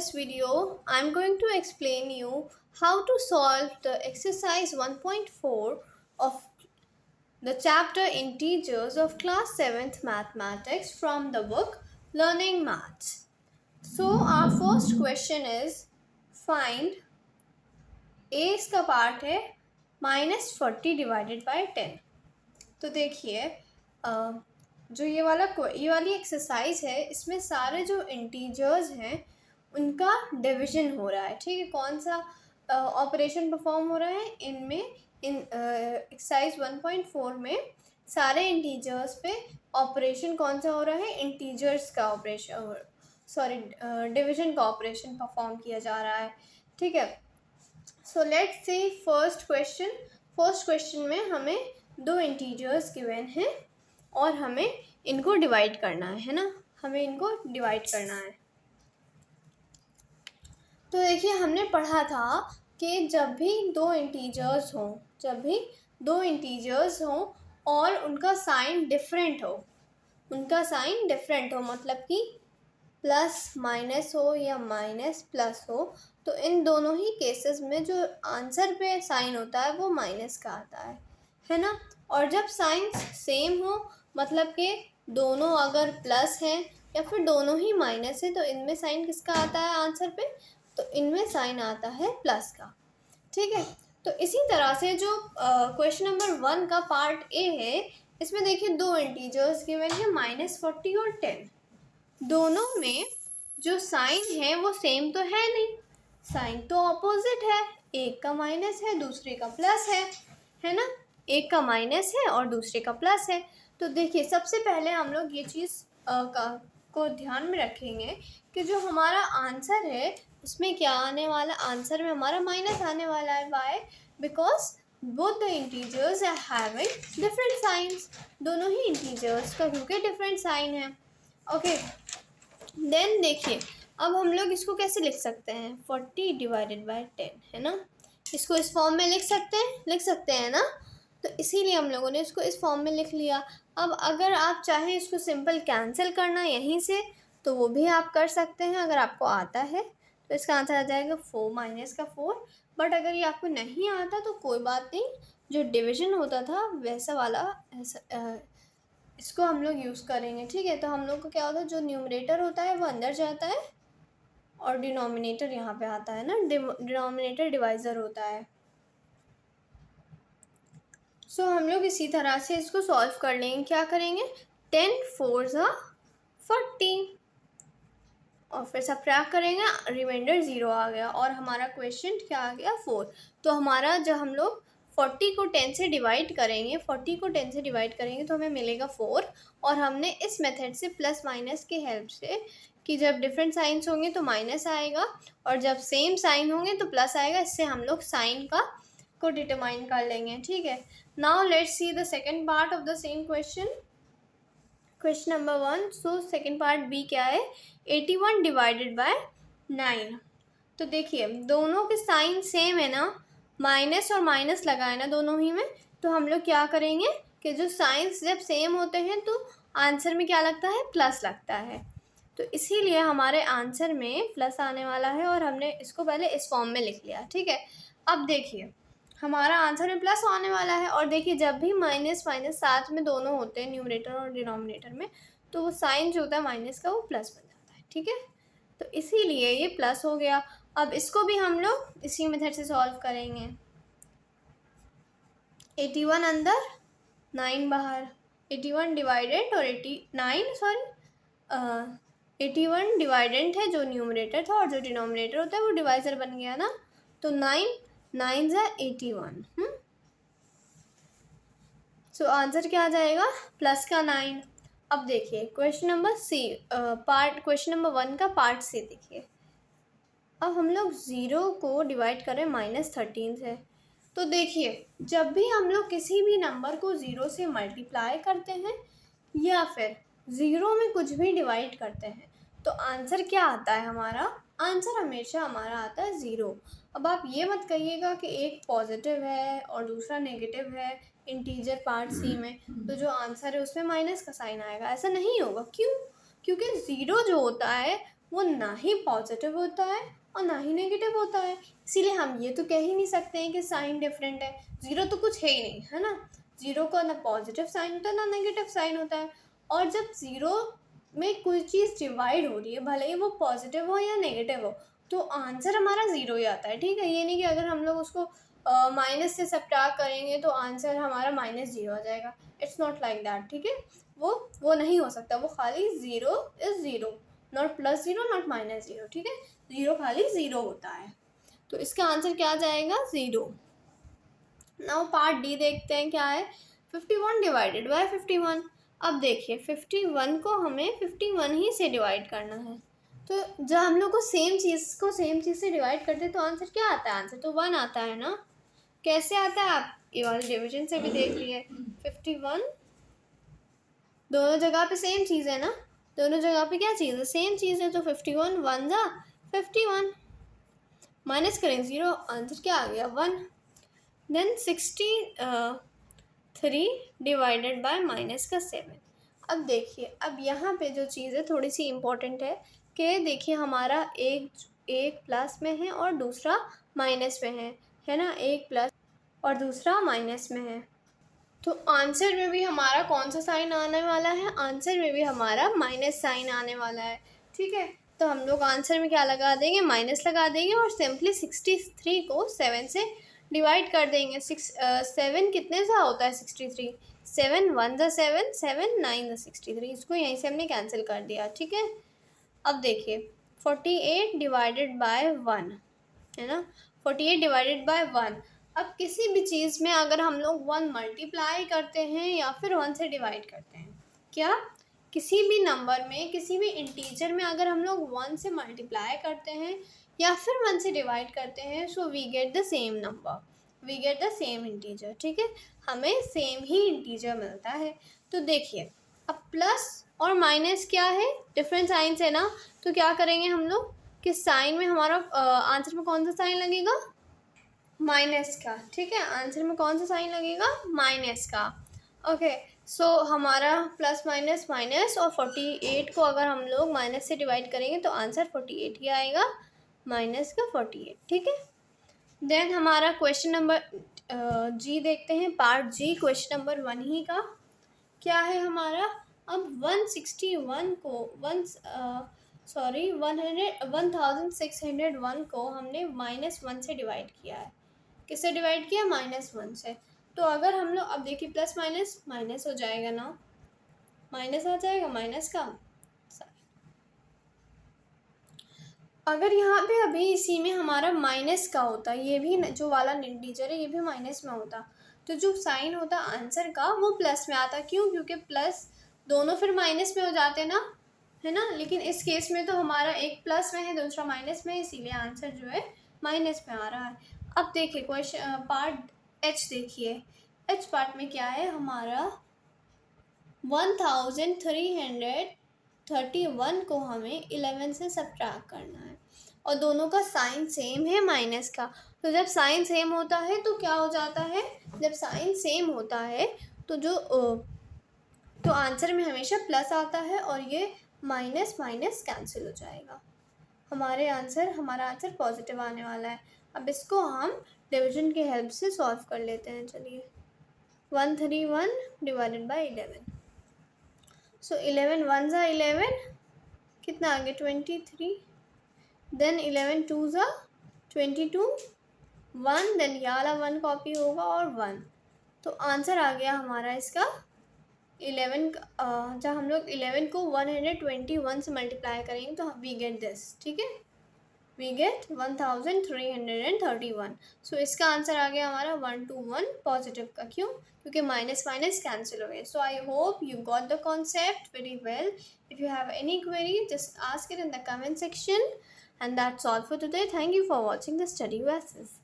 this video, I'm going to explain you how to solve the exercise 1.4 of the chapter Integers of class 7th Mathematics from the book Learning Maths. So our first question is find a इसका part है -40 divided by 10। तो देखिए जो ये वाली exercise है, इसमें सारे जो इंटीजर्स हैं उनका डिवीजन हो रहा है। ठीक है, कौन सा ऑपरेशन परफॉर्म हो रहा है इनमें, इन एक्सरसाइज 1.4 में सारे इंटीजर्स पे ऑपरेशन कौन सा हो रहा है, इंटीजर्स का ऑपरेशन, डिवीजन का ऑपरेशन परफॉर्म किया जा रहा है। ठीक है, so let's see first question में हमें दो इंटीजर्स गिवन हैं और हमें इनको डिवाइड करना है ना, हमें इनको डिवाइड करना है। तो देखिए, हमने पढ़ा था कि जब भी दो इंटीजर्स हों और उनका साइन डिफरेंट हो, मतलब कि प्लस माइनस हो या माइनस प्लस हो, तो इन दोनों ही केसेस में जो आंसर पे साइन होता है वो माइनस का आता है ना। और जब साइन सेम हो, मतलब कि दोनों अगर प्लस हैं या फिर दोनों ही माइनस है, तो इनमें साइन किसका आता है आंसर पे, तो इनमें साइन आता है प्लस का। ठीक है, तो इसी तरह से जो क्वेश्चन नंबर 1 का पार्ट ए है, इसमें देखिए दो इंटीजर्स गिवन है -40 और 10। दोनों में जो साइन है वो सेम तो है नहीं, साइन तो ऑपोजिट है, एक का माइनस है दूसरे का प्लस है ना, एक का माइनस है और दूसरे का प्लस है। तो देखिए, सबसे पहले हम लोग ये चीज़ को ध्यान में रखेंगे कि जो हमारा आंसर है उसमें क्या आने वाला, आंसर में हमारा माइनस आने वाला है। Why? Because both the integers are having different signs, दोनों ही इंटीजर्स का क्योंकि डिफरेंट साइन है। ओके, देन देखिए, अब हम लोग इसको कैसे लिख सकते हैं, 40 डिवाइडेड बाय 10 है ना, इसको इस फॉर्म में लिख सकते हैं ना। तो इसीलिए हम लोगों ने इसको इस फॉर्म में लिख लिया। अब अगर आप चाहें इसको सिंपल कैंसिल करना यहीं से, तो वो भी आप कर सकते हैं अगर आपको आता है। तो इसका आंसर आ जाएगा 4 माइनस का 4। बट अगर ये आपको नहीं आता तो कोई बात नहीं, जो डिवीजन होता था वैसा वाला इसको हम लोग यूज़ करेंगे। ठीक है, तो हम लोग को क्या होता है, जो न्यूमरेटर होता है वो अंदर जाता है और डिनोमिनेटर यहाँ पे आता है ना, डिनोमिनेटर डिवाइज़र होता है। सो हम लोग इसी तरह से इसको सॉल्व कर लेंगे। क्या करेंगे, 10 4 40 और फिर सबट्रैक्ट करेंगे, रिमाइंडर 0 आ गया और हमारा क्वेश्चन क्या आ गया, 4। तो हमारा जब हम लोग 40 को 10 से डिवाइड करेंगे तो हमें मिलेगा 4। और हमने इस मेथड से प्लस माइनस के हेल्प से कि जब डिफरेंट साइंस होंगे तो माइनस आएगा और जब सेम साइन होंगे तो प्लस आएगा, इससे हम लोग साइन को डिटरमाइन कर लेंगे। ठीक है, now let's see the second part of the same question number 1। So second part B क्या है, 81 डिवाइडेड बाय 9। तो देखिए, दोनों के साइन सेम है ना, माइनस और माइनस लगा है ना दोनों ही में, तो हम लोग क्या करेंगे कि जो साइंस जब सेम होते हैं तो आंसर में क्या लगता है, प्लस लगता है। तो इसीलिए हमारे आंसर में प्लस आने वाला है और हमने इसको पहले इस फॉर्म में लिख लिया। ठीक है, अब देखिए हमारा आंसर में प्लस आने वाला है और देखिए जब भी माइनस माइनस साथ में दोनों होते हैं न्यूमरेटर और डिनोमिनेटर में, तो वो साइन जो होता है माइनस का वो प्लस बन जाता है। ठीक है, तो इसीलिए ये प्लस हो गया। अब इसको भी हम लोग इसी मेथड से सॉल्व करेंगे। 81 अंदर 9 बाहर, 81 डिवाइडेड और 81 डिवाइडेंट है जो न्यूमरेटर था और जो डिनोमिनेटर होता है वो डिवाइजर बन गया ना, तो 9 9 ज़ा 81। सो आंसर क्या आ जाएगा, प्लस का 9। अब देखिए क्वेश्चन नंबर 1 का पार्ट सी देखिए। अब हम लोग 0 को डिवाइड कर रहे हैं -13 से। तो देखिए, जब भी हम लोग किसी भी नंबर को 0 से मल्टीप्लाई करते हैं या फिर 0 में कुछ भी डिवाइड करते हैं, तो आंसर क्या आता है हमारा, आंसर हमेशा हमारा आता है 0। अब आप ये मत कहिएगा कि एक पॉजिटिव है और दूसरा नेगेटिव है इंटीजर पार्ट सी में, तो जो आंसर है उसमें माइनस का साइन आएगा, ऐसा नहीं होगा। क्यों? क्योंकि 0 जो होता है वो ना ही पॉजिटिव होता है और ना ही नेगेटिव होता है। इसीलिए हम ये तो कह ही नहीं सकते हैं कि साइन डिफरेंट है। ज़ीरो तो कुछ है ही नहीं, है ना। ज़ीरो का ना पॉजिटिव साइन होता है ना नेगेटिव साइन होता है। और जब ज़ीरो में कोई चीज़ डिवाइड हो रही है, भले ही वो पॉजिटिव हो या नेगेटिव हो, तो आंसर हमारा ज़ीरो ही आता है, ठीक है। ये नहीं कि अगर हम लोग उसको माइनस से सब्ट्रैक्ट करेंगे तो आंसर हमारा -0 आ जाएगा। इट्स नॉट लाइक दैट, ठीक है। वो नहीं हो सकता। वो खाली zero is zero, not +0 not -0, ठीक है। ज़ीरो खाली ज़ीरो होता है। तो इसका आंसर क्या आ जाएगा? 0। नाउ पार्ट डी देखते हैं क्या है। 51 डिवाइडेड बाय 51। अब देखिए 51 को हमें 51 ही से डिवाइड करना है। तो जब हम लोग को सेम चीज़ से डिवाइड करते हैं तो आंसर क्या आता है? आंसर तो 1 आता है ना। कैसे आता है? आप ये वाले डिवीजन से भी देख लिए। 51 दोनों जगह पे सेम चीज़ है ना। दोनों जगह पे क्या चीज़ है? सेम चीज़ है। तो 51 1 जा 51, माइनस करें 0, आंसर क्या आ गया? 1। देन 63 डिवाइडेड बाय माइनस का 7। अब देखिए, अब यहाँ पे जो चीज़ है थोड़ी सी इम्पोर्टेंट है कि देखिए हमारा एक प्लस में है और दूसरा माइनस में है ना। एक प्लस और दूसरा माइनस में है। तो आंसर में भी हमारा कौन सा साइन आने वाला है? आंसर में भी हमारा माइनस साइन आने वाला है, ठीक है। तो हम लोग आंसर में क्या लगा देंगे? माइनस लगा देंगे और सिंपली 63 को 7 से डिवाइड कर देंगे। 7 कितने सा होता है? 63। 7 1 ज़ा 7, 7 9 ज़ा 63। इसको यहीं से हमने कैंसिल कर दिया, ठीक है। अब देखिए 48 डिवाइडेड बाय 1, है ना। 48 डिवाइडेड बाय 1। अब किसी भी चीज़ में अगर हम लोग 1 मल्टीप्लाई करते हैं या फिर 1 से डिवाइड करते हैं, क्या किसी भी नंबर में, किसी भी इंटीजर में अगर हम लोग 1 से मल्टीप्लाई करते हैं या फिर 1 से डिवाइड करते हैं, so we get the same number, we get the same integer, ठीक है। हमें सेम ही इंटीजर मिलता है। तो देखिए अब प्लस और माइनस क्या है? डिफरेंट साइंस है ना। तो क्या करेंगे हम लोग कि साइन में हमारा आंसर में कौन सा साइन लगेगा? माइनस का, ठीक है। आंसर में कौन सा साइन लगेगा? माइनस का। ओके, सो हमारा प्लस माइनस माइनस और 48 को अगर हम लोग माइनस से डिवाइड करेंगे तो आंसर 48 ही आएगा, माइनस का 48, ठीक है। देन हमारा क्वेश्चन नंबर जी देखते हैं, पार्ट जी, क्वेश्चन नंबर 1 ही का क्या है हमारा। अब 161 को 1601 को हमने -1 से डिवाइड किया है। किससे डिवाइड किया? -1 से। तो अगर हम लोग अब देखिए प्लस माइनस माइनस हो जाएगा ना, माइनस आ जाएगा माइनस का। अगर यहाँ पे अभी इसी में हमारा माइनस का होता, ये भी जो वाला इंटीजर है ये भी माइनस में होता, तो जो साइन होता आंसर का वो प्लस में आता। क्यों? क्योंकि प्लस दोनों फिर माइनस में हो जाते ना, है ना। लेकिन इस केस में तो हमारा एक प्लस में है दूसरा माइनस में है, इसीलिए आंसर जो है माइनस में आ रहा है। अब देखिए क्वेश्चन पार्ट एच देखिए। एच पार्ट में क्या है हमारा 1331 को हमें 11 से सब्ट्रैक्ट करना है और दोनों का साइन सेम है माइनस का। तो जब साइन सेम होता है तो क्या हो जाता है? जब साइन सेम होता है तो तो आंसर में हमेशा प्लस आता है और ये माइनस माइनस कैंसिल हो जाएगा। हमारा आंसर पॉजिटिव आने वाला है। अब इसको हम डिवीजन की हेल्प से सॉल्व कर लेते हैं। चलिए 131 डिवाइडेड बाय 11। सो 11 1 ज़ा 11, कितना आ गया? 23। देन 11 2 ज़ा 22, 1, देन ये वाला 1 कॉपी होगा और 1। तो आंसर आ गया हमारा इसका 11। जब हम लोग 11 को 121 से मल्टीप्लाई करेंगे तो वी गेट दिस, ठीक है। We get 1331। सो इसका आंसर आ गया हमारा 121 पॉजिटिव का। क्यों? क्योंकि माइनस माइनस कैंसिल हो गए। So I hope you got the concept very well. If you have any query just ask it in the comment section, and that's all for today. Thank you for watching the study classes.